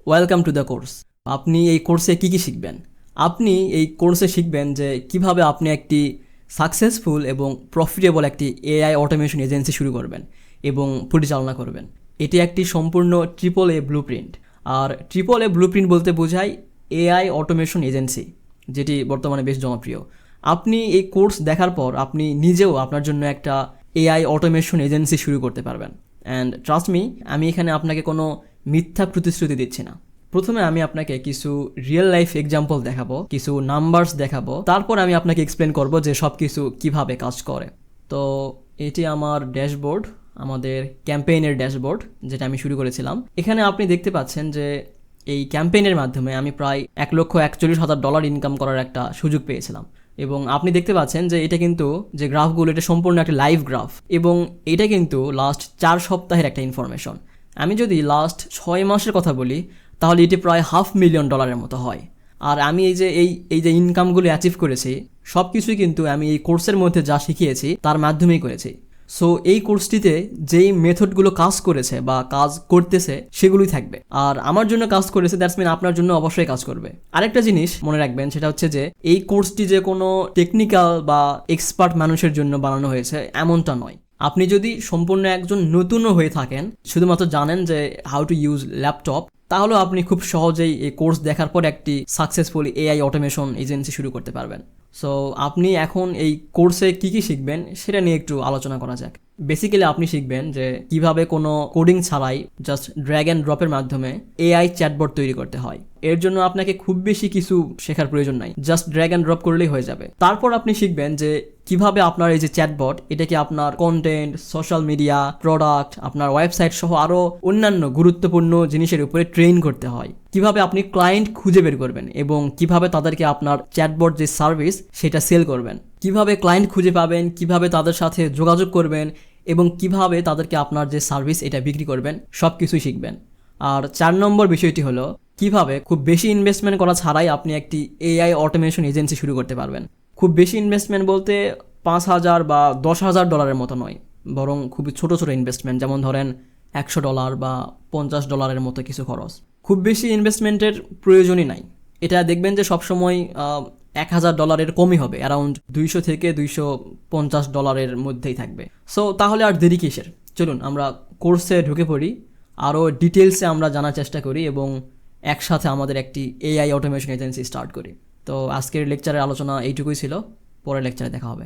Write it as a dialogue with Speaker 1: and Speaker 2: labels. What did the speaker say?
Speaker 1: Welcome to the course. আপনি এই কোর্সে কী শিখবেন? আপনি এই কোর্সে শিখবেন যে কিভাবে আপনি একটি সাকসেসফুল এবং প্রফিটেবল একটি এআই অটোমেশন এজেন্সি শুরু করবেন এবং পরিচালনা করবেন। এটি একটি সম্পূর্ণ ট্রিপল এ ব্লুপ্রিন্ট। আর ট্রিপল এ ব্লুপ্রিন্ট বলতে বোঝায় এআই অটোমেশন এজেন্সি, যেটি বর্তমানে বেশ জনপ্রিয়। আপনি এই কোর্স দেখার পর আপনি নিজেও আপনার জন্য একটা এআই অটোমেশন এজেন্সি শুরু করতে পারবেন। অ্যান্ড ট্রাস্ট মি, আমি এখানে আপনাকে কোনো মিথ্যা প্রতিশ্রুতি দিচ্ছি না। প্রথমে আমি আপনাকে কিছু রিয়েল লাইফ এক্সাম্পল দেখাবো, কিছু নাম্বারস দেখাবো, তারপর আমি আপনাকে এক্সপ্লেন করব যে সব কিছু কীভাবে কাজ করে। তো এটি আমার ড্যাশবোর্ড, আমাদের ক্যাম্পেইনের ড্যাশবোর্ড, যেটা আমি শুরু করেছিলাম। এখানে আপনি দেখতে পাচ্ছেন যে এই ক্যাম্পেইনের মাধ্যমে আমি প্রায় $1,41,000 ইনকাম করার একটা সুযোগ পেয়েছিলাম। এবং আপনি দেখতে পাচ্ছেন যে এটা কিন্তু যে গ্রাফগুলো, এটা সম্পূর্ণ একটা লাইভ গ্রাফ এবং এটা কিন্তু লাস্ট 4 সপ্তাহের একটা ইনফরমেশন। আমি যদি লাস্ট 6 মাসের কথা বলি তাহলে এটি প্রায় $500,000 মতো হয়। আর আমি এই যে ইনকামগুলো অ্যাচিভ করেছি সব কিছুই কিন্তু আমি এই কোর্সের মধ্যে যা শিখিয়েছি তার মাধ্যমেই করেছি। সো এই কোর্সটিতে যেই মেথডগুলো কাজ করেছে বা কাজ করতেছে সেগুলোই থাকবে, আর আমার জন্য কাজ করেছে, দ্যাটস মিন আপনার জন্য অবশ্যই কাজ করবে। আরেকটা জিনিস মনে রাখবেন, সেটা হচ্ছে যে এই কোর্সটি যে কোনো টেকনিক্যাল বা এক্সপার্ট মানুষের জন্য বানানো হয়েছে এমনটা নয়। আপনি যদি সম্পূর্ণ একজন নতুনও হয়ে থাকেন, শুধুমাত্র জানেন যে হাউ টু ইউজ ল্যাপটপ, তাহলেও আপনি খুব সহজেই এই কোর্স দেখার পর একটি সাকসেসফুল এআই অটোমেশন এজেন্সি শুরু করতে পারবেন। সো আপনি এখন এই কোর্সে কী শিখবেন সেটা নিয়ে একটু আলোচনা করা যাক। বেসিক্যালি আপনি শিখবেন যে কিভাবে কোনো কোডিং ছাড়াই জাস্ট ড্র্যাগ অ্যান্ড ড্রপের মাধ্যমে এআই চ্যাটবট তৈরি করতে হয়। এর জন্য আপনাকে খুব বেশি কিছু শেখার প্রয়োজন নাই, জাস্ট ড্র্যাগ অ্যান্ড ড্রপ করলেই হয়ে যাবে। তারপর আপনি শিখবেন যে কিভাবে আপনার এই যে চ্যাটবট, এটাকে আপনার কন্টেন্ট, সোশ্যাল মিডিয়া, প্রোডাক্ট, আপনার ওয়েবসাইট সহ আরও অন্যান্য গুরুত্বপূর্ণ জিনিসের উপরে ট্রেন করতে হয়। কিভাবে আপনি ক্লায়েন্ট খুঁজে বের করবেন এবং কিভাবে তাদেরকে আপনার চ্যাটবট যে সার্ভিস সেটা সেল করবেন, কিভাবে ক্লায়েন্ট খুঁজে পাবেন, কিভাবে তাদের সাথে যোগাযোগ করবেন এবং কিভাবে তাদেরকে আপনার যে সার্ভিস এটা বিক্রি করবেন, সব কিছুই শিখবেন। আর 4 নম্বর বিষয়টি হলো কিভাবে খুব বেশি ইনভেস্টমেন্ট করা ছাড়াই আপনি একটি এআই অটোমেশন এজেন্সি শুরু করতে পারবেন। খুব বেশি ইনভেস্টমেন্ট বলতে $5,000 বা $10,000 মতো নয়, বরং খুবই ছোট ছোট ইনভেস্টমেন্ট, যেমন ধরেন $100 বা $50 মতো কিছু খরচ। খুব বেশি ইনভেস্টমেন্টের প্রয়োজনই নাই। এটা দেখবেন যে সবসময় $1,000 কমই হবে, অ্যারাউন্ড $200 থেকে $250 মধ্যেই থাকবে। সো তাহলে আর দেরি কিসের, চলুন আমরা কোর্সে ঢুকে পড়ি, আরও ডিটেলসে আমরা জানার চেষ্টা করি এবং একসাথে আমাদের একটি এআই অটোমেশন এজেন্সি স্টার্ট করি। তো আজকের লেকচারের আলোচনা এইটুকুই ছিল, পরের লেকচারে দেখা হবে।